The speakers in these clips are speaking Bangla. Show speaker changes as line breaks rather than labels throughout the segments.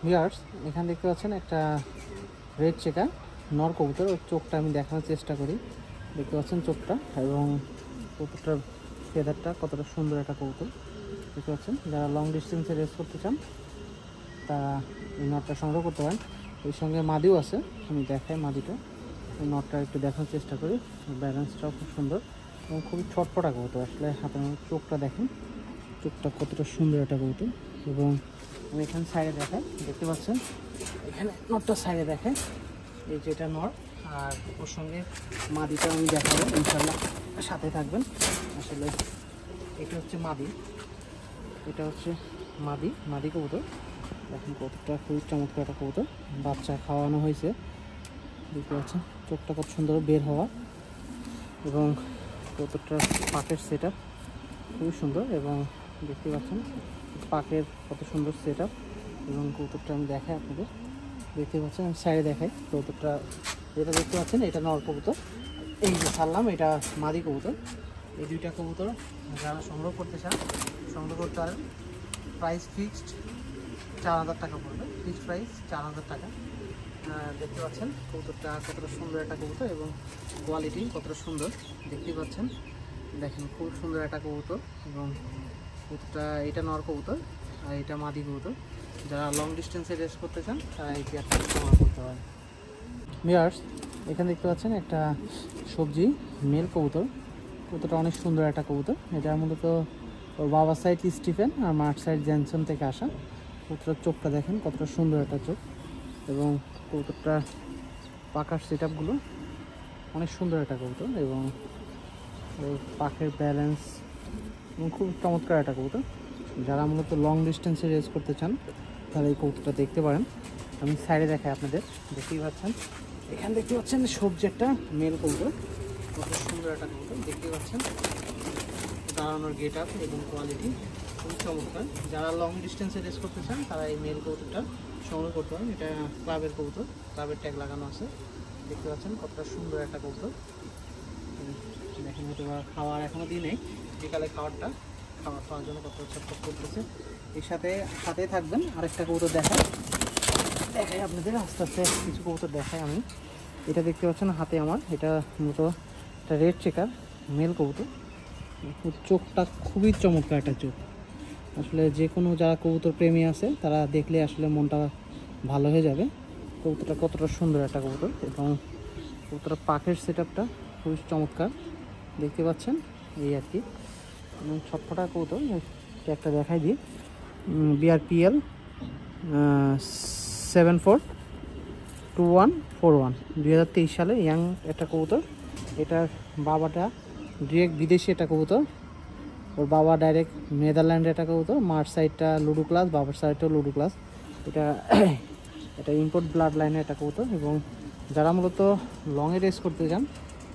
ভিউয়ার্স, এখানে দেখতে পাচ্ছেন একটা রেড চেকার নর কবুতর। ওর চোখটা আমি দেখানোর চেষ্টা করি। দেখতে পাচ্ছেন চোখটা এবং কবুতরটার ফেদারটা কতটা সুন্দর একটা কবুতর। দেখতে পাচ্ছেন, যারা লং ডিস্টেন্সে রেস করতে চান তারা এই নটটা সংগ্রহ করতে পারেন। এর সঙ্গে মাদিও আছে, আমি দেখাই মাদিটা। এই নটটা একটু দেখানোর চেষ্টা করি। ব্যালেন্সটাও খুব সুন্দর এবং খুবই ছটপটা কবুতর। আসলে হাতের চোখটা দেখেন, চোখটা কতটা সুন্দর একটা কবুতর। এবং আমি এখানে সাইডে দেখাই, দেখতে পাচ্ছেন এখানে নটটা সাইডে দেখায়, এই যেটা নর। আর ওর সঙ্গে মাদিটা আমি দেখাবো ইনশাল্লাহ, সাথে থাকবেন। আসলে এটা হচ্ছে মাদি, এটা হচ্ছে মাদি কবুতর। দেখেন কবুতরটা খুবই চমৎকার একটা কবুতর, বাচ্চা খাওয়ানো হয়েছে। দেখতে পাচ্ছেন চোখটা কত সুন্দর বের হওয়া এবং কবুতরটার পাকের সেট আপ খুবই সুন্দর। এবং দেখতে পাচ্ছেন পাকের কত সুন্দর সেট আপ। এবং কবুতরটা আমি দেখাই আপনাদের, দেখতে পাচ্ছেন আমি সাইডে দেখাই কবুতরটা। যেটা দেখতে পাচ্ছেন এটা নর কবুতর, এই যে ছাড়লাম এটা মাদি কবুতর। এই দুইটা কবুতর যারা সংগ্রহ করতে চান সংগ্রহ করতে পারেন। প্রাইস ফিক্সড 4000 টাকা পড়বে, ফিক্সড প্রাইস 4000 টাকা। দেখতে পাচ্ছেন কবুতরটা কতটা সুন্দর একটা কবুতর এবং কোয়ালিটি কতটা সুন্দর দেখতে পাচ্ছেন। দেখেন খুব সুন্দর একটা কবুতর এবং কবুতরটা এটা নর কবুতর আর এটা মাদি কবুতর। যারা লং ডিস্টেন্সে রেস করতে চান তারা এই পেয়ারটা সংগ্রহ করতে পারেন। ভিউয়ার্স, এখানে দেখতে পাচ্ছেন একটা সবজি মেল কবুতর। কবুতরটা অনেক সুন্দর একটা কবুতর। এটা মূলত ওর বাবার সাইড স্টিফেন আর মার সাইড জেনসন থেকে আসা। কবুতরের চোখটা দেখেন কতটা সুন্দর একটা চোখ এবং কবুতরটার পাখার সেট আপগুলো অনেক সুন্দর একটা কবুতর এবং ওর পাখের ব্যালেন্স এবং খুব চমৎকার একটা কবুতর। যারা মূলত লং ডিস্টেন্সে রেস করতে চান তারা এই কবুতরটা দেখতে পারেন। আমি সাইডে দেখাই আপনাদের, দেখতেই পাচ্ছেন এখানে দেখতে পাচ্ছেন সবজি একটা মেল কবুতর, কত সুন্দর একটা কবুতর দেখতে পাচ্ছেন। দাঁড়ানোর গেট আপ এবং কোয়ালিটি খুব চমৎকার। যারা লং ডিস্টেন্সে রেস করতে চান তারা এই মেল কবুতরটা সংগ্রহ করতে পারেন। এটা ক্লাবের কবুতর, ক্লাবের ট্যাগ লাগানো আছে। দেখতে পাচ্ছেন কতটা সুন্দর একটা কবুতর। দেখেন হয়তো বা খাওয়ার এখনও দিই নেই, বিকালে খাবার খাওয়ার জন্য কত ছটফট করতেছে। এর সাথে থাকবেন। আরেকটা কবুতর দেখাই আপনাদের, আস্তে আস্তে কিছু কবুতর দেখাই আমি। এটা দেখতে পাচ্ছেন হাতে আমার, এটা মূলত একটা রেড চেকার মেল কবুতর। চোখটা খুবই চমৎকার একটা চোখ। আসলে যে কোনো যারা কবুতর প্রেমী আছে তারা দেখলে আসলে মনটা ভালো হয়ে যাবে। কবুতরটা কতটা সুন্দর একটা কবুতর এবং কবুতরের পাখের সেট আপটা খুবই চমৎকার দেখতে পাচ্ছেন, এই আর কি। এবং ছটফটা কবুতর একটা দেখাই দিই, BRPL 742141 2023 সালে ইয়াং একটা কবুতর। এটার বাবাটা ডিরেক্ট বিদেশি একটা কবুতর। ওর বাবা ডাইরেক্ট নেদারল্যান্ডের একটা কবুতর, মার সাইডটা লুডো ক্লাস, বাবার সাইডটাও লুডো ক্লাস। এটা এটা ইম্পোর্ট ব্লাড লাইনের একটা কবুতর। এবং যারা মূলত লংয়ে রেস করতে যান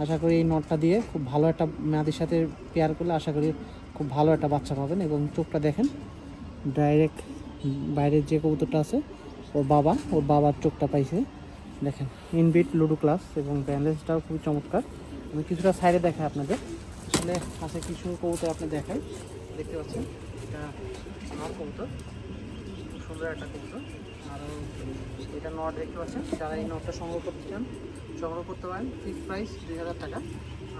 আশা করি এই নটটা দিয়ে খুব ভালো একটা মেয়াদের সাথে পেয়ার করলে আশা করি খুব ভালো একটা বাচ্চা পাবেন। এবং চোখটা দেখেন, ডাইরেক্ট বাইরের যে কবুতরটা আছে ওর বাবার চোখটা পাইছে। দেখেন ইনবিট লুডো ক্লাস এবং ব্যালেন্সটাও খুবই চমৎকার। আমি কিছুটা সাইডে দেখাই আপনাদের, আসলে আছে কিছু কবুতর আপনি দেখাই। দেখতে পাচ্ছেন এটা নর কবুতর, খুব সুন্দর একটা কবুতর। আরও এটা নট দেখতে পাচ্ছেন। যারা এই নটটা সংগ্রহ করতে চান সংগ্রহ করতে পারেন। ফিক্সড প্রাইস 2000 টাকা।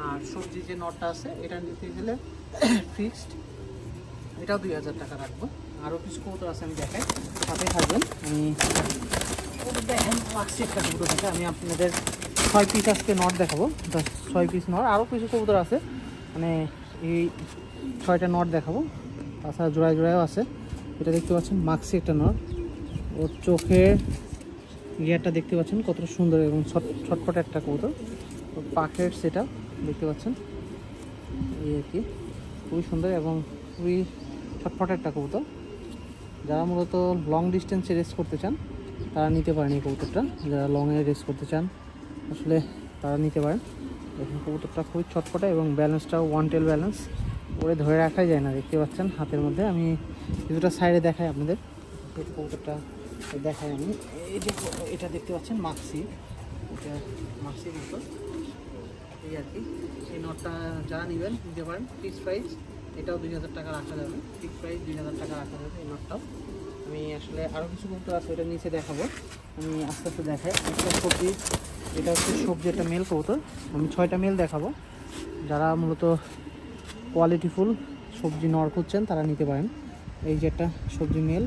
আর সবজি যে নটটা আছে এটা নিতে গেলে ফিক্সড, এটাও 2000 টাকা রাখবো। আরও কিছু কবুতর আছে আমি দেখাই, সাথে থাকবেন। আমি দেখেন রাখছি একটা কবুতর থেকে, আমি আপনাদের 6 পিস আজকে নট দেখাবো, 6 পিস নট। আরও কিছু কবুতর আছে, মানে এই 6টা নট দেখাবো। তাছাড়া জোড়ায়ও আছে। এটা দেখতে পাচ্ছেন মাক্সি একটা নট, ওর চোখের ইয়ারটা দেখতে পাচ্ছেন কতটা সুন্দর এবং ছটফট একটা কবুতর। ওর পাখের সেটা দেখতে পাচ্ছেন, এই আর কি খুবই সুন্দর এবং খুবই ছটফট একটা কবুতর। যারা মূলত লং ডিস্টেন্সে রেস করতে চান তারা নিতে পারেন এই কবুতরটা। যারা লংয়ে রেস করতে চান আসলে তারা নিতে পারেন। দেখুন কবুতরটা খুবই ছটফটে এবং ব্যালেন্সটাও ওয়ান টেল ব্যালেন্স, ওরে ধরে রাখাই যায় না। দেখতে পাচ্ছেন হাতের মধ্যে, আমি কিছুটা সাইডে দেখাই আপনাদের। কবুতরটা দেখাই আমি, এই যে এটা দেখতে পাচ্ছেন মাক্সি, এটা মাক্সি কবুতর, এই আর কি। এই নটটা যারা নেবেন নিতে পারেন। ফিক্সড প্রাইস এটাও 2000 টাকা রাখা যাবে, ফিক্সড প্রাইস 2000 টাকা রাখা যাবে। এই নটটাও আমি আমি আসলে আরও কিছু কবুতর আছে, এটা নিচে দেখাবো, আমি আস্তে আস্তে দেখাই। একটা সবজি, এটা হচ্ছে সবজি, একটা মেল কবুতর। আমি 6টা মেল দেখাবো। যারা মূলত কোয়ালিটিফুল সবজি নর খুঁজছেন তারা নিতে পারেন। এই যে একটা সবজি মেল,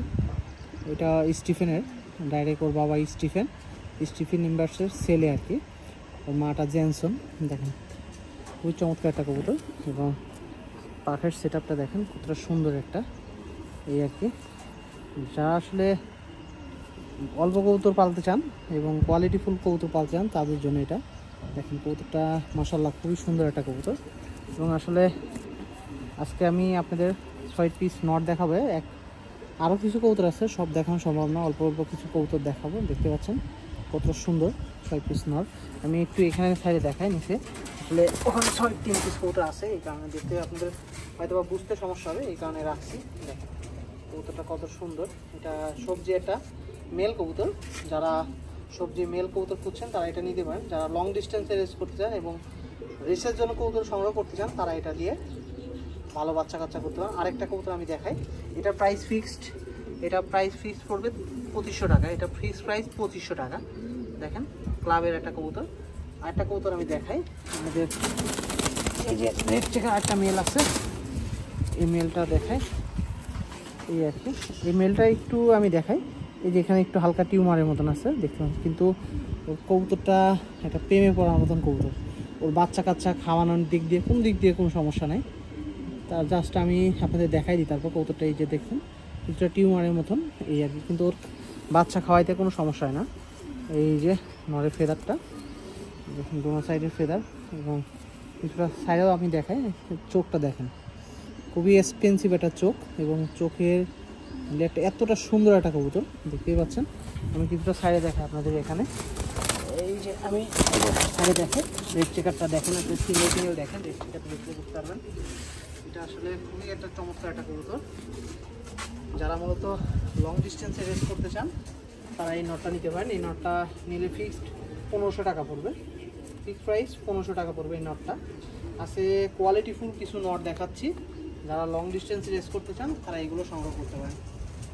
এটা স্টিফেনের, ডাইরেক্ট ওর বাবা স্টিফেন ইনভার্সের ছেলে আর কি, ওর মাটা জেনসন। দেখেন খুবই চমৎকার একটা কবুতর, এবং পাখের সেট আপটা দেখেন কতটা সুন্দর একটা। এই আর কি, যা আসলে অল্প কবুতর পালতে চান এবং কোয়ালিটিফুল কবুতর পালতে চান তাদের জন্য এটা। দেখেন কবুতরটা মাশাআল্লাহ খুবই সুন্দর একটা কবুতর। এবং আসলে আজকে আমি আপনাদের 6 পিস নট দেখাবো। আরও কিছু কবুতর আছে, সব দেখানো সম্ভব না, অল্প অল্প কিছু কবুতর দেখাবো। দেখতে পাচ্ছেন কতটা সুন্দর 6 পিস নট। আমি একটু এখানে সাইডে দেখাই নিচে, আসলে ওখানে 3 পিস কবুতর আছে, এই কারণে দেখতে আপনাদের হয়তো বা বুঝতে সমস্যা হবে, এই কারণে রাখছি। দেখেন কবুতরটা কত সুন্দর। এটা সবজি একটা মেল কবুতর। যারা সবজি মেল কবুতর খুঁজছেন তারা এটা নিতে পারেন। যারা লং ডিস্টেন্সে রেস করতে চান এবং রেসের জন্য কবুতর সংগ্রহ করতে চান তারা এটা দিয়ে ভালো বাচ্চা কাচ্চা করতে পারেন। আরেকটা কবুতর আমি দেখাই, এটা প্রাইস ফিক্সড, এটা প্রাইস ফিক্সড পড়বে 2500 টাকা। এটা ফিক্সড প্রাইস 2500 টাকা। দেখেন ক্লাবের একটা কবুতর। আরেকটা কবুতর আমি দেখাই আমাদের, এই যে রেড চেকার একটা মেল আছে, এই মেলটা দেখাই। এই আর কি, এই মেলটা একটু আমি দেখাই। এই যে এখানে একটু হালকা টিউমারের মতন আছে দেখতে পাচ্ছি, কিন্তু ওর কবুতরটা একটা প্রেমে পড়ার মতন কবুতর। ওর বাচ্চা কাচ্চা খাওয়ানোর দিক দিয়ে কোনো সমস্যা নেই। তার জাস্ট আমি আপনাদের দেখাই দিই। তারপর কবুতরটা এই যে দেখুন কিছুটা টিউমারের মতন, এই আর কি, কিন্তু ওর বাচ্চা খাওয়াইতে কোনো সমস্যা হয় না। এই যে নরের ফেদারটা দেখুন, দোনো সাইডের ফেদার, এবং কিছুটা সাইডেও আপনি দেখাই। চোখটা দেখেন, খুবই এক্সপেন্সিভ একটা চোখ, এবং চোখের একটা এতটা সুন্দর একটা কবুতর দেখতেই পাচ্ছেন। আমি কিছুটা সাইডে দেখাই আপনাদের এখানে। এই যে আমি সাইডে দেখে রেড চেকারটা দেখেন, আপনি সিঙ্গেল দেখেন, রেড চেকারটা দেখতে বুঝতে পারবেন। এটা আসলে খুবই একটা চমৎকার একটা কবুতর। যারা মূলত লং ডিস্টেন্সে রেস করতে চান তারা এই নটটা নিতে পারেন। এই নটটা নিলে ফিক্সড 1500 টাকা পড়বে, ফিক্সড প্রাইস 1500 টাকা পড়বে এই নটটা। আছে কোয়ালিটিফুল কিছু নট দেখাচ্ছি, যারা লং ডিস্টেন্সে রেস করতে চান তারা এগুলো সংগ্রহ করতে পারেন।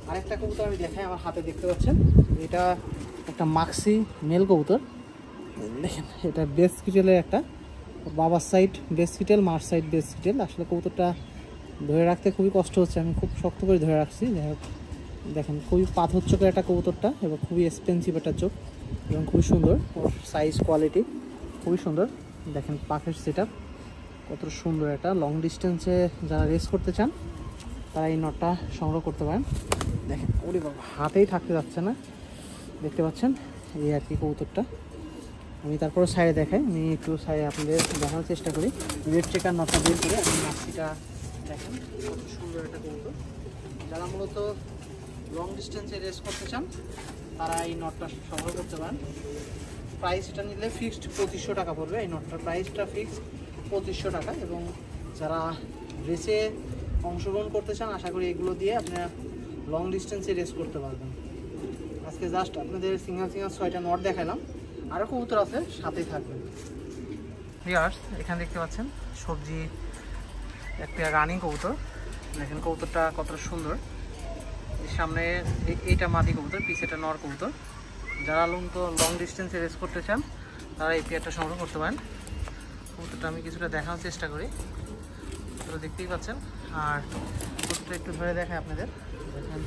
আরেকটা কবুতর আমি দেখাই, আমার হাতে দেখতে পাচ্ছেন, এটা একটা মাক্সি মেল কবুতর। দেখেন এটা বেস কিটেলের একটা, বাবার সাইড বেস কিটেল, মার সাইড বেস কিটেল। আসলে কবুতরটা ধরে রাখতে খুবই কষ্ট হচ্ছে, আমি খুব শক্ত করে ধরে রাখছি। যাই হোক দেখেন খুবই পাথর চোখের একটা কবুতরটা, এবং খুবই এক্সপেন্সিভ একটা চোখ, এবং খুবই সুন্দর। ওর সাইজ কোয়ালিটি খুবই সুন্দর। দেখেন পাখের সেট আপ কত সুন্দর। একটা লং ডিস্টেন্সে যারা রেস করতে চান তারা এই নটটা সংগ্রহ করতে পারেন। দেখেন ওরে বাবা, হাতেই থাকতে যাচ্ছে না, দেখতে পাচ্ছেন। এই আর কি কবুতরটা। আমি তারপরে সাইডে দেখাই, আমি একটু সাইডে আপনাদের দেখানোর চেষ্টা করি। রেড চেকার নটটা বের করে আমি মাছিটা দেখেন কত সুন্দর একটা কবুতর। যারা মূলত লং ডিস্টেন্সে রেস করতে চান তারা এই নটটা সংগ্রহ করতে পারেন। প্রাইস এটা নিলে ফিক্সড 2500 টাকা পড়বে। এই নটটার প্রাইসটা ফিক্সড 2500 টাকা। এবং যারা রেসে অংশগ্রহণ করতে চান আশা করি এগুলো দিয়ে আপনারা লং ডিস্টেন্সে রেস করতে পারবেন। আজকে জাস্ট আপনাদের সিঙ্গেল 6টা নট দেখালাম, আরও কবুতর আছে, সাথেই থাকবেন। ভিউয়ার্স এখানে দেখতে পাচ্ছেন সবজি একটা রানিং কবুতর। দেখেন কবুতরটা কতটা সুন্দর। সামনে এইটা মাদি কবুতর, পিছেটা নর কবুতর। যারা লং ডিস্টেন্সে রেস করতে চান তারা এই পেয়ারটা সংগ্রহ করতে পারেন। কবুতরটা আমি কিছুটা দেখানোর চেষ্টা করি, তো দেখতেই পাচ্ছেন। আর কবুতরটা একটু ধরে দেখায় আপনাদের। দেখেন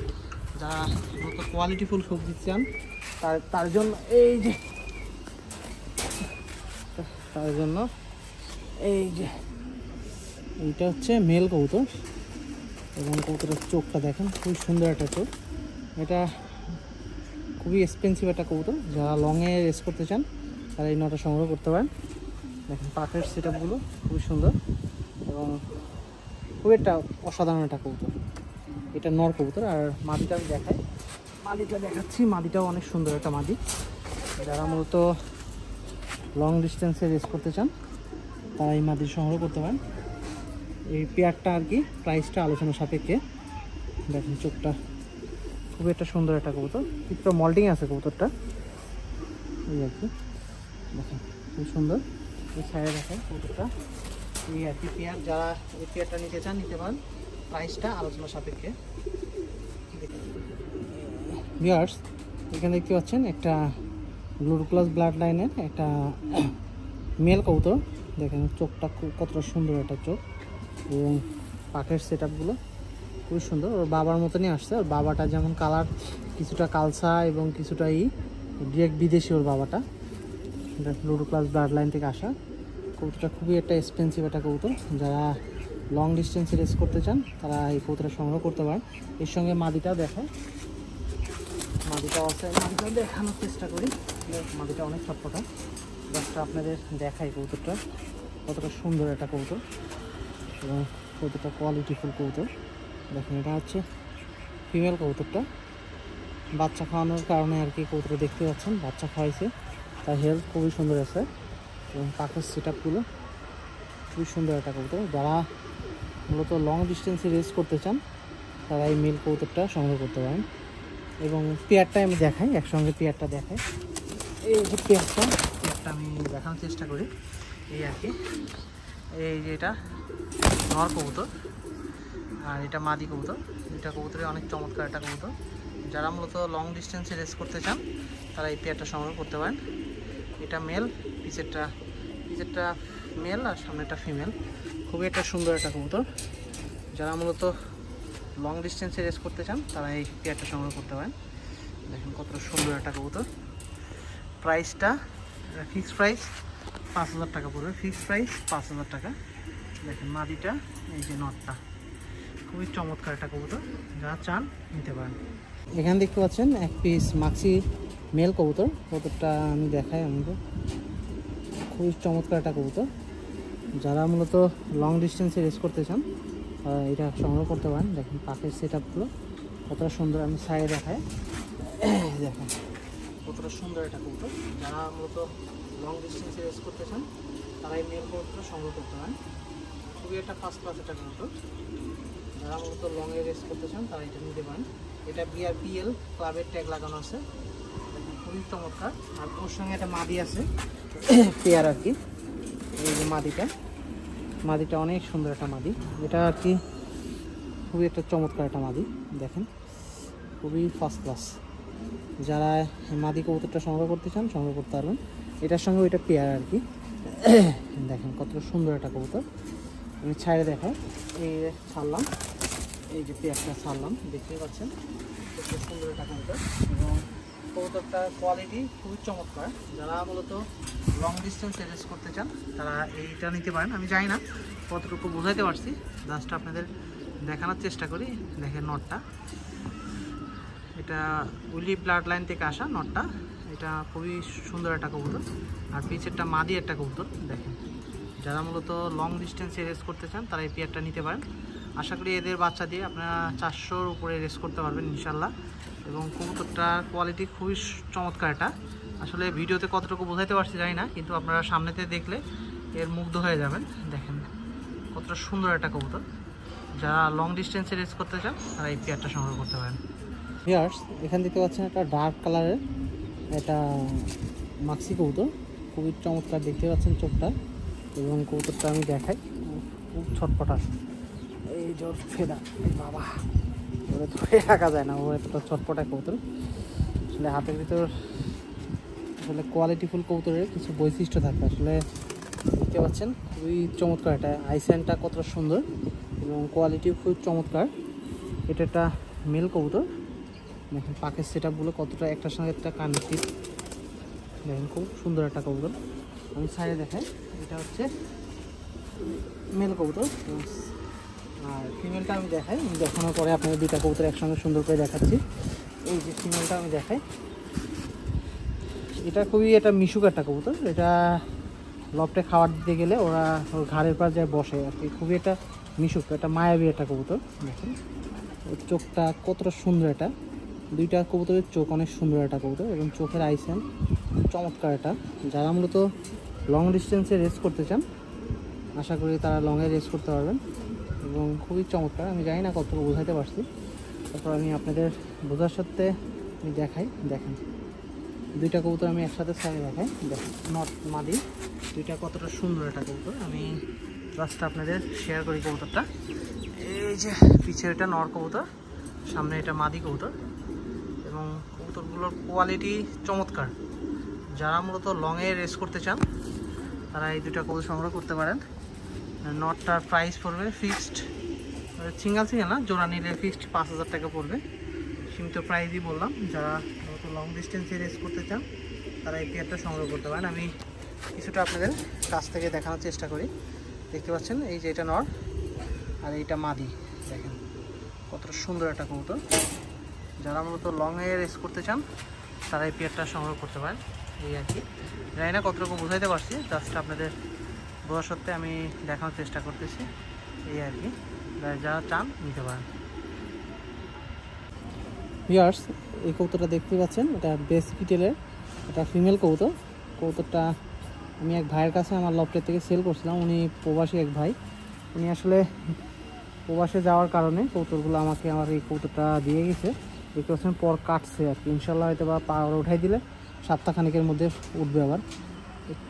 যারা মূলত কোয়ালিটিফুল সবজি চান তার জন্য এই যে এইটা হচ্ছে মেল কবুতর, এবং কবুতরের চোখটা দেখেন খুবই সুন্দর একটা চোখ। এটা খুবই এক্সপেন্সিভ একটা কবুতর। যারা লংয়ে রেস করতে চান তারা এই নটা সংগ্রহ করতে পারেন। দেখেন পাখের সেট আপগুলো খুবই সুন্দর, এবং খুব একটা অসাধারণ একটা কবুতর। এটা নর কবুতর। আর মাদিটা আমি দেখাই, মাদিটা দেখাচ্ছি। মাদিটাও অনেক সুন্দর একটা মাদি। যারা মূলত লং ডিস্টেন্সে রেস করতে চান তারা এই মাদি সংগ্রহ করতে পারেন। এই পেয়ারটা আর কি প্রাইসটা আলোচনা সাপেক্ষে। দেখেন চোখটা খুবই একটা সুন্দর একটা কবুতর, কিছুটা মল্টিং আছে কবুতরটা, এই আর কি। দেখেন খুব সুন্দর। এই সাইডে দেখেন কবুতরটা, এই আর কি পেয়ার। যারা এই পেয়ারটা নিতে চান নিতে পারেন, প্রাইসটা আলোচনা সাপেক্ষে। দেখেন এই ভিউয়ার্স, এখানে দেখতে পাচ্ছেন একটা ব্লু প্লাস ব্লাড লাইনের একটা মেল কবুতর। দেখেন চোখটা কতটা সুন্দর একটা চোখ এবং পাখের সেট আপগুলো খুবই সুন্দর। ওর বাবার মতনই আসছে। ওর বাবাটা যেমন কালার কিছুটা কালসা এবং কিছুটা ডিরেক্ট বিদেশি ওর বাবাটা। ব্লু প্লাস ব্লাড লাইন থেকে আসা কবুতরটা খুবই একটা এক্সপেন্সিভ একটা কবুতর। যারা লং ডিস্টেন্সে রেস করতে চান তারা এই কবুতরটা সংগ্রহ করতে পারেন। এর সঙ্গে মাদিটাও দেখায়, মাদিটাও আছে, মাদিটাও দেখানোর চেষ্টা করি। মাদিটা অনেক ছটপটা, জাস্ট আপনাদের দেখাই কবুতরটা কতটা সুন্দর একটা কবুতর এবং কবুতরটা কোয়ালিটিফুল কবুতর। দেখেন এটা হচ্ছে ফিমেল কবুতরটা। বাচ্চা খাওয়ানোর কারণে আর কি কবুতরটা দেখতে পাচ্ছেন বাচ্চা খাওয়াইছে, তার হেলথ খুবই সুন্দর আছে এবং পাখের সেট আপগুলো খুবই সুন্দর একটা কবুতর। যারা মূলত লং ডিস্টেন্সে রেস করতে চান তারা এই মেল কবুতরটা সংগ্রহ করতে পারেন। এবং পেয়ারটা আমি দেখাই, একসঙ্গে পেয়ারটা দেখাই। এই যে পেয়ারটা আমি দেখানোর চেষ্টা করি এই আর কি। এই যে এটা নর কবুতর আর এটা মাদি কবুতর। এটা কবুতরের অনেক চমৎকার একটা কবুতর। যারা মূলত লং ডিস্টেন্সে রেস করতে চান তারা এই পেয়ারটা সংগ্রহ করতে পারেন। এটা মেল, পিছেরটা মেল আর সামনেটা ফিমেল। খুবই একটা সুন্দর একটা কবুতর। যারা মূলত লং ডিস্টেন্সে রেস করতে চান তারা এই পেয়ারটা সংগ্রহ করতে পারেন। দেখেন কতটা সুন্দর একটা কবুতর। প্রাইসটা ফিক্সড প্রাইস 5,000 টাকা পড়বে, ফিক্সড প্রাইস 5,000 টাকা। দেখেন মাদিটা, এই যে নটটা, খুবই চমৎকার একটা কবুতর। যারা চান নিতে পারেন। এখানে দেখতে পাচ্ছেন এক পিস মাক্সি মেল কবুতর। কবুতরটা আমি দেখাই আমাদের, খুবই চমৎকার একটা কবুতর। যারা মূলত লং ডিস্টেন্সে রেস করতে চান এটা সংগ্রহ করতে পারেন। দেখেন পাখের সেট আপগুলো কতটা সুন্দর, আমি সাইডে দেখাই। দেখেন কতটা সুন্দর একটা কবুতর। যারা মূলত লং ডিস্টেন্সে রেস করতে চান তারা এই মেল কবুতর সংগ্রহ করতে পারেন। খুবই একটা ফার্স্ট ক্লাস একটা কবুতর। যারা মূলত লংয়ে রেস করতে চান তারা এটা নিতে পারেন। এটা BRPL ক্লাবের ট্যাগ লাগানো আছে, খুবই চমৎকার। আর ওর সঙ্গে একটা মাদি আছে পেয়ার আর কি। এই যে মাদিটা অনেক সুন্দর একটা মাদি। এটা আর কি খুবই একটা চমৎকার একটা মাদি। দেখেন খুবই ফার্স্ট ক্লাস। যারা মাদি কবুতরটা সংগ্রহ করতে চান সংগ্রহ করতে পারবেন। এটার সঙ্গে ওইটা পেয়ার আর কি। দেখেন কত সুন্দর একটা কবুতর। আমি ছাইড়ে দেখাই, এই ছাড়লাম, এই যে পেয়ারটা ছাড়লাম, দেখতেই পাচ্ছেন খুব সুন্দর একটা কবুতর এবং কবুতরটার কোয়ালিটি খুবই চমৎকার। যারা মূলত লং ডিস্টেন্সে রেস করতে চান তারা এইটা নিতে পারেন। আমি জানি না কতটুকু বোঝাইতে পারছি, জাস্ট আপনাদের দেখানোর চেষ্টা করি। দেখেন নটটা, এটা উইলি ব্লাড লাইন থেকে আসা নটটা। এটা খুবই সুন্দর একটা কবুতর। আর পিছেরটা মাদি একটা কবুতর। দেখেন যারা মূলত লং ডিস্টেন্সে রেস করতে চান তারা এই পেয়ারটা নিতে পারেন। আশা করি এদের বাচ্চা দিয়ে আপনারা 400-র উপরে রেস করতে পারবেন ইনশাল্লাহ। এবং কবুতরটার কোয়ালিটি খুবই চমৎকার। এটা আসলে ভিডিওতে কতটুকু বোঝাইতে পারছি জানি না, কিন্তু আপনারা সামনেতে দেখলে এর মুগ্ধ হয়ে যাবেন। দেখেন কতটা সুন্দর একটা কবুতর। যারা লং ডিস্টেন্সে রেস করতে চান তারা এই পেয়ারটা সংগ্রহ করতে পারেন। ভিউয়ার্স, এখান দেখতে পাচ্ছেন একটা ডার্ক কালারের এটা মাক্সি কবুতর। খুবই চমৎকার দেখতে পাচ্ছেন চোখটা এবং কবুতরটা আমি দেখাই, খুব ছটপটা। এই যে ওর ফেদা, বাবা ওরে ধরে রাখা যায় না, ও এতটা ছটপটা কবুতর। আসলে হাতের ভিতর আসলে কোয়ালিটিফুল কবুতরের কিছু বৈশিষ্ট্য থাকে। আসলে দেখতে পাচ্ছেন খুবই চমৎকার। এটা আইস্যান্ডটা কতটা সুন্দর এবং কোয়ালিটিও খুব চমৎকার। এটা একটা মেল কবুতর। দেখেন পাখের সেট আপগুলো কতটা একটার সঙ্গে একটা কানেক্টিভ। দেখেন খুব সুন্দর একটা কবুতর। আমি সাইডে দেখাই, এটা হচ্ছে মেল কবুতর আর ফিমেলটা আমি দেখাই। দেখানোর পরে আপনাদের দুইটা কবুতর একসঙ্গে সুন্দর করে দেখাচ্ছি। এই যে ফিমেলটা আমি দেখাই, এটা খুবই একটা মিশুক একটা কবুতর। এটা লফটে খাবার দিতে গেলে ওরা ওর ঘাড়ের পার যায় বসে আর কি। খুবই একটা মিশুক, একটা মায়াবী একটা কবুতর। দেখেন ওর চোখটা কতটা সুন্দর। এটা দুইটা কবুতরের চোখ অনেক সুন্দর একটা কবুতর এবং চোখের আইসেন চমৎকার। এটা যারা মূলত লং ডিস্টেন্সে রেস করতে চান আশা করি তারা লংয়ে রেস করতে পারবেন এবং খুবই চমৎকার। আমি জানি না কতটুকু বোঝাইতে পারছি, তারপর আমি আপনাদের বোঝার সত্ত্বে আমি দেখাই। দেখেন দুইটা কবুতর আমি একসাথে সাইডে দেখাই। দেখেন নট মাদি দুইটা কতটা সুন্দর একটা কবুতর। আমি জাস্ট আপনাদের শেয়ার করি কবুতরটা। এই যে পিছে এটা নর কবুতর, সামনে এটা মাদি কবুতর এবং এবং কবুতরগুলোর কোয়ালিটি চমৎকার। যারা মূলত লংয়ে রেস করতে চান তারা এই দুটা কবুতর সংগ্রহ করতে পারেন। নটটার প্রাইস পড়বে ফিক্সড, সিঙ্গেল না, জোড়া নিলে ফিক্সড 5,000 টাকা পড়বে। সীমিত প্রাইসই বললাম। যারা মূলত লং ডিস্টেন্সে রেস করতে চান তারা এই পেয়ারটা সংগ্রহ করতে পারেন। আমি কিছুটা আপনাদের কাছ থেকে দেখানোর চেষ্টা করি। দেখতে পাচ্ছেন এই যে এটা নর আর এইটা মাদি, দেখেন কতটা সুন্দর একটা কবুতর। যারা মূলত লংয়ে রেস করতে চান তারা এই পেয়ারটা সংগ্রহ করতে পারেন। এই আর কি, জানি না কতটুকু বোঝাইতে পারছি, জাস্ট আপনাদের বোঝা সত্ত্বে আমি দেখানোর চেষ্টা করতেছি। এই আর কি, যারা চান নিতে পারেন। ভিউয়ার্স, এই কবুতরটা দেখতে পাচ্ছেন, এটা বেস কিটেলের এটা ফিমেল কবুতর। কবুতরটা আমি এক ভাইয়ের কাছে আমার লফটের থেকে সেল করছিলাম। উনি প্রবাসী এক ভাই, উনি আসলে প্রবাসে যাওয়ার কারণে কবুতরগুলো আমাকে আমার এই কবুতরটা দিয়ে গেছে। দেখতে পাচ্ছেন পর কাটছে আর কি, ইনশাল্লাহ হয়তো বা পা উঠাই দিলে সপ্তাহখানিকের মধ্যে উঠবে। আবার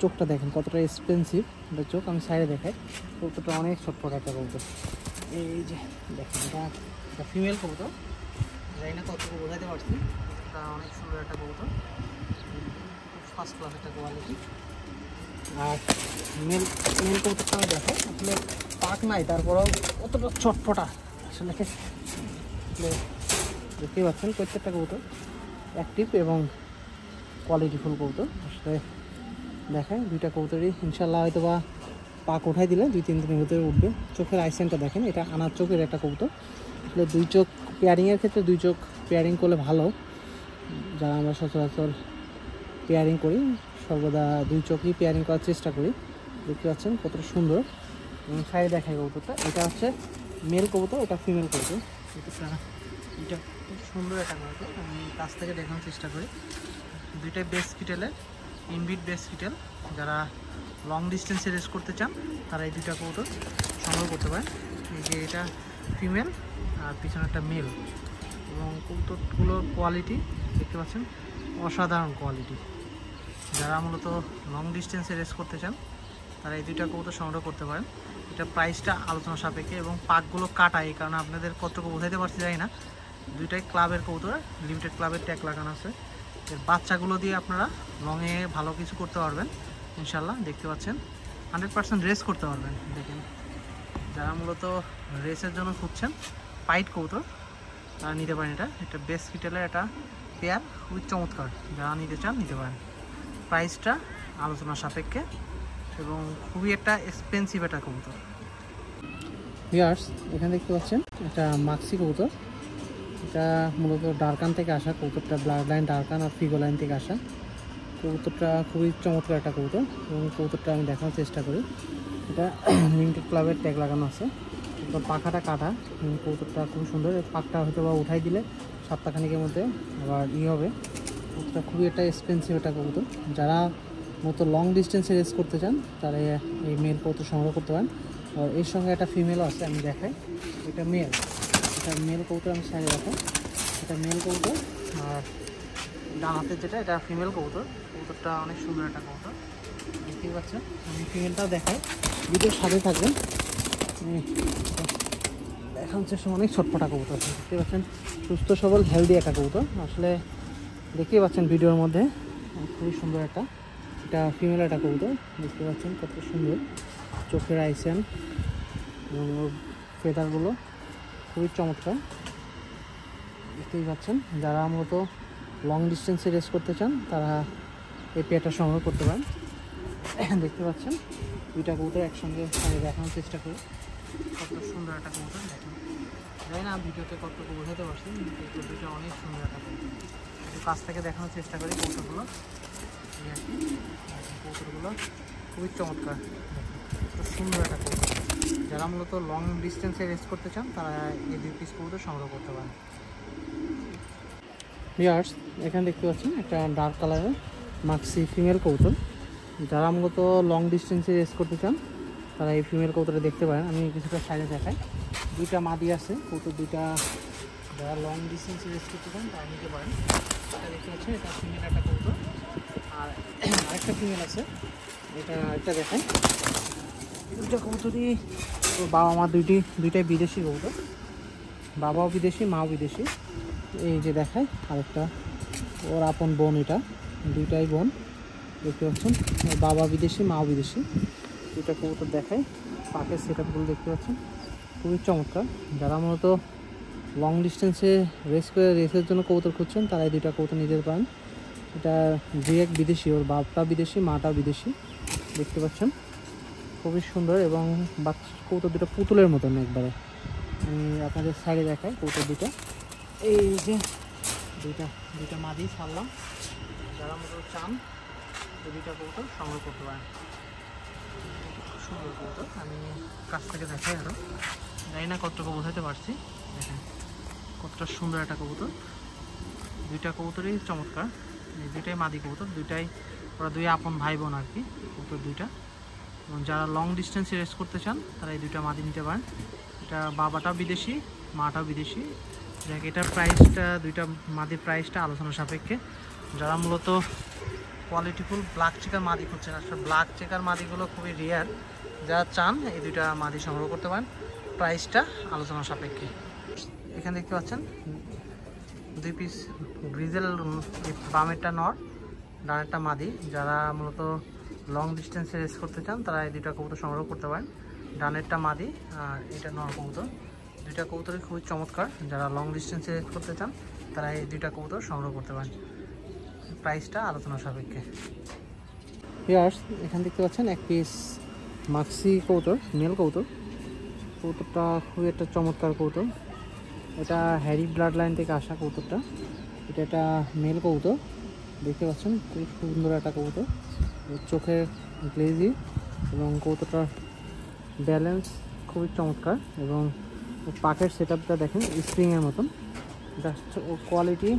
চোখটা দেখেন কতটা এক্সপেন্সিভ এটা চোখ। আমি সাইডে দেখাই, কবুতরটা অনেক ছটফট একটা কবুতর। এই যে দেখেন, এটা ফিমেল কবুতর, জানি না কতটুকু বোঝাতে পারছি। এটা অনেক সুন্দর একটা কবুতর, ফার্স্ট ক্লাস একটা কোয়ালিটি। আর মেল কবুতরটা আমি দেখো, আসলে পাক নাই, তারপরেও অতটা ছটফটা আসলে। দেখতেই পাচ্ছেন প্রত্যেকটা কবুতর অ্যাক্টিভ এবং কোয়ালিটিফুল কবুতর। আসলে দেখেন দুইটা কবুতরই ইনশাল্লাহ হয়তো বা পাক উঠাই দিলে 2-3 দিনের ভিতরে উঠবে। চোখের আইসেনটা দেখেন, এটা আনার চোখের একটা কবুতর। আসলে দুই চোখ পেয়ারিংয়ের ক্ষেত্রে দুই চোখ পেয়ারিং করলে ভালো। যারা আমরা সচরাচর পেয়ারিং করি সর্বদা দুই চোখই পেয়ারিং করার চেষ্টা করি। দেখতে পাচ্ছেন কতটা সুন্দর। এবং সাইডে দেখায় কবুতরটা, এটা হচ্ছে মেল কবুতর, এটা ফিমেল কবুতর। এটা খুব সুন্দর একটা কবুতর, আমি কাছ থেকে দেখানোর চেষ্টা করি। দুইটাই বেস কিটেলের, ইনবিট বেস কিটেল। যারা লং ডিস্টেন্সে রেস করতে চান তারা এই দুইটা কবুতর সংগ্রহ করতে পারেন। এই যে এটা ফিমেল আর পিছনে একটা মেল, এবং কবুতরগুলোর কোয়ালিটি দেখতে পাচ্ছেন অসাধারণ কোয়ালিটি। যারা মূলত লং ডিস্টেন্সে রেস করতে চান তারা এই দুইটা কবুতর সংগ্রহ করতে পারেন। এটা প্রাইসটা আলোচনা সাপেক্ষে এবং পাকগুলো কাটা, এই কারণে আপনাদের কতটুকু বোঝাইতে পারছি জানি না। দুইটাই ক্লাবের কবুতর, লিমিটেড ক্লাবের ট্যাগ লাগানো আছে। এর বাচ্চাগুলো দিয়ে আপনারা লংয়ে ভালো কিছু করতে পারবেন ইনশাল্লাহ। দেখতে পাচ্ছেন 100% রেস করতে পারবেন। দেখেন যারা মূলত রেসের জন্য খুঁজছেন পাইট কবুতর তারা নিতে পারেন। এটা বেস কিটেলের একটা পেয়ার, খুবই চমৎকার। যারা নিতে চান নিতে পারেন। প্রাইসটা আলোচনা সাপেক্ষে এবং খুবই একটা এক্সপেন্সিভ একটা কবুতর। ভিউয়ার্স, এখানে দেখতে পাচ্ছেন একটা মাক্সি কবুতর। এটা মূলত ডারকান থেকে আসা কবুতরটা, ব্লাড লাইন ডারকান আর ফিগো লাইন থেকে আসা কবুতরটা। খুবই চমৎকার একটা কবুতর এবং কবুতরটা আমি দেখানোর চেষ্টা করি। এটা লিমিটেড ক্লাবের ট্যাগ লাগানো আছে। একদম পাখাটা কাটা, কবুতরটা খুবই সুন্দর। পাকটা হয়তো বা উঠাই দিলে সপ্তাহখানিকের মধ্যে আবার হবে। কবুতরটা খুবই একটা এক্সপেন্সিভ একটা কবুতর। যারা মতো লং ডিস্টেন্সে রেস করতে চান তারা এই মেল কবুতর সংগ্রহ করতে পারেন। আর এর সঙ্গে একটা ফিমেলও আছে, আমি দেখাই। এটা মেল, এটা মেল কবুতর, আমি সাইডে দেখাই। এটা মেল কবুতর আর ডান হাতের যেটা এটা ফিমেল কবুতর। কবুতরটা অনেক সুন্দর একটা কবুতর, দেখতেই পাচ্ছেন। আমি ফিমেলটাও দেখাই, ভিডিওর সাথে থাকবেন। দেখা হচ্ছে অনেক ছটফটা কবুতর, দেখতে পাচ্ছেন সুস্থ সবল হেলদি একটা কবুতর। আসলে দেখতেই পাচ্ছেন ভিডিওর মধ্যে খুবই সুন্দর একটা, এটা ফিমেল একটা কবুতর। দেখতে পাচ্ছেন কত সুন্দর চোখের আইসেন এবং ওর ফেদারগুলো খুবই চমৎকার, দেখতেই পাচ্ছেন। যারা মূলত লং ডিস্টেন্সে রেস করতে চান তারা এই পেয়ারটা সংগ্রহ করতে পারেন। দেখতে পাচ্ছেন দুইটা কবুতর একসঙ্গে আমি দেখানোর চেষ্টা করি। কত সুন্দর একটা কবুতর, দেখেন। জানি না ভিডিওতে কতটুকু বোঝাতে পারছি, কিন্তু দুইটা অনেক সুন্দর একটা কবুতর। একটু কাছ থেকে দেখানোর চেষ্টা করি কবুতরগুলো। এই আর কি, কবুতরগুলো খুবই চমৎকার, খুব সুন্দর একটা কবুতর। যারা মূলত লং ডিস্টেন্সে রেস করতে চান তারা এই দুই পিস কবুতর সংগ্রহ করতে পারেন। ভিউয়ার্স, এখানে দেখতে পাচ্ছেন একটা ডার্ক কালারের মাক্সি ফিমেল কবুতর। যারা মূলত লং ডিস্টেন্সে রেস করতে চান তারা এই ফিমেল কবুতরটা দেখতে পারেন। আমি কিছুটা সাইডে দেখাই। দুইটা মাদি আছে কবুতর, দুইটা। যারা লং ডিস্টেন্সে রেস করতে চান তারা নিতে পারেন। এটা দেখতে পাচ্ছেন, এটা ফিমেল একটা কবুতর। আর আরেকটা ফিমেল আছে, এটা দেখাই। দুইটা কবুতরই বাবা মা দুইটাই বিদেশি কবুতর, বাবাও বিদেশি মাও বিদেশি। এই যে দেখায় আরেকটা ওর আপন বোন, এটা দুইটাই বোন দেখতে পাচ্ছেন। ওর বাবা বিদেশি, মাও বিদেশি। দুইটা কবুতর দেখায়, পাখের সেট আপগুলো দেখতে পাচ্ছেন খুবই চমৎকার। যারা মূলত লং ডিস্টেন্সে রেসের জন্য কবুতর খুঁজছেন তারা এই দুইটা কবুতর নিতে পারেন। এটা এক বিদেশি, ওর বাপটা বিদেশি, মাটাও বিদেশি দেখতে পাচ্ছেন, খুবই সুন্দর। এবং কবুতর দুটো পুতুলের মতন একবারে। আমি আপনাদের সাইডে দেখাই কবুতর দুটো। এই যে দুইটা মাদি ছাড়লাম, যারা মতো চান এই দুইটা কবুতর সংগ্রহ করতে পারেন। সুন্দর কবুতর, আমি কাছ থেকে দেখাই আরও, জানি না কতটুকু বোঝাতে পারছি। দেখেন কতটা সুন্দর একটা কবুতর। দুইটা কবুতরই চমৎকার, এই দুইটাই মাদি কবুতর, ওরা দুই আপন ভাই বোন আর কি কবুতর দুইটা। এবং যারা লং ডিস্টেন্সে রেস করতে চান তারা এই দুইটা মাদি নিতে পারেন। এটা বাবাটাও বিদেশি, মাটাও বিদেশি। এটার প্রাইসটা, দুইটা মাদির প্রাইসটা আলোচনা সাপেক্ষে। যারা মূলত কোয়ালিটিফুল ব্ল্যাক চেকার মাদি খুঁজছেন, আসলে ব্ল্যাক চেকার মাদিগুলো খুবই রেয়ার, যারা চান এই দুইটা মাদি সংগ্রহ করতে পারেন, প্রাইসটা আলোচনা সাপেক্ষে। এখানে দেখতে পাচ্ছেন 2 পিস গ্রিজেল, বামেরটা নর, ডানেরটা মাদি। যারা মূলত লং ডিস্টেন্সে রেস করতে চান তারা এই দুইটা কবুতর সংগ্রহ করতে পারেন। ডানেরটা মাদি আর এটা নর কবুতর। দুইটা কবুতরই খুবই চমৎকার, যারা লং ডিস্টেন্সে রেস করতে চান তারা এই দুইটা কবুতর সংগ্রহ করতে পারেন, প্রাইসটা আলোচনা সাপেক্ষে। ভিউয়ার্স, এখানে দেখতে পাচ্ছেন 1 পিস মাক্সি কবুতর, মেল কবুতর। কবুতরটা খুবই একটা চমৎকার কবুতর। এটা হ্যারি ব্লাড লাইন থেকে আসা কবুতরটা। এটা একটা মেল কবুতর দেখতে পাচ্ছেন, খুব সুন্দর একটা কবুতর। চোখের গ্লেজি এবং কবুতরটার ব্যালেন্স খুবই চমৎকার। এবং পাখের সেট আপটা দেখেন স্প্রিংয়ের মতন। এটা কোয়ালিটি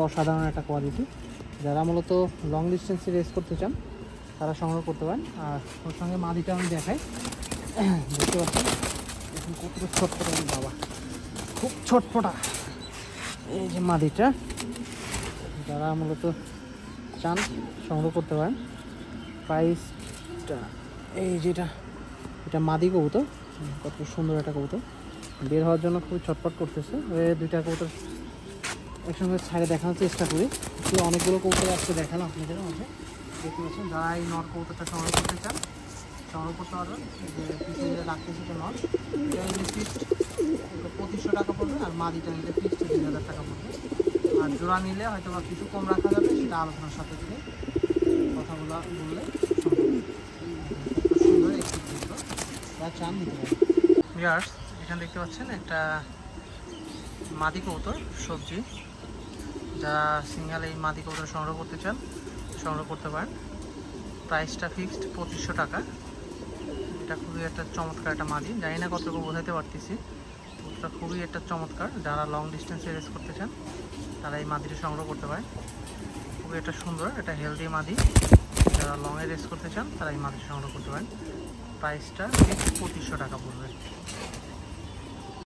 অসাধারণ একটা কোয়ালিটি। যারা মূলত লং ডিস্টেন্সে রেস করতে চান তারা সংগ্রহ করতে পারেন। আর ওর সঙ্গে মাদিটা আমি দেখাই, দেখতে পাচ্ছেন এখন কতটা ছটপটা, বাবা খুব ছটপটা। এই যে মাদিটা, যারা মূলত চান সংগ্রহ করতে পারেন। প্রাইসটা এই যেটা, এটা মাদি কবুতর, কত সুন্দর একটা কবুতর, বের হওয়ার জন্য খুবই ছটপট করতেছে। দুইটা কবুতর একসঙ্গে ছাড়ে দেখানোর চেষ্টা করি। অনেকগুলো কবুতর আজকে দেখালাম আপনাদের মধ্যে, দেখতে পাচ্ছেন। যারা এই নর কবুতরটা সংগ্রহ করতে চান সংগ্রহ করতে পারবেন। যে পিছিয়ে রাখতে সেটা নর, এটা নিলে ফিক্সড 2500 টাকা পড়বে, আর মাদিটা নিলে ফিক্সড 3000 টাকা পড়বে। আর জোড়া নিলে হয়তো বা কিছু কম রাখা যাবে, সেটা আলোচনার সাথে থেকে কথাগুলো বললে সুন্দর একটি কবুতর, যা চান নিতে পারেন। ভিউয়ার্স, এখানে দেখতে পাচ্ছেন একটা মাদি কবুতর সবজি। যারা সিঙ্গেল এই মাদি কবুতর সংগ্রহ করতে চান সংগ্রহ করতে পারেন। প্রাইসটা ফিক্সড 2500 টাকা। এটা খুবই একটা চমৎকার একটা মাদি, জানি না কতটুকু বোঝাতে পারতেছি। কবুতরটা খুবই একটা চমৎকার, যারা লং ডিস্টেন্সে রেস করতে চান তারা এই মাদিটা সংগ্রহ করতে পারেন। খুবই একটা সুন্দর, এটা হেলদি মাদি। যারা লংয়ে রেস করতে চান তারা এই মাদিটা সংগ্রহ করতে পারেন। প্রাইসটা ফিক্সড 2500 টাকা পড়বে।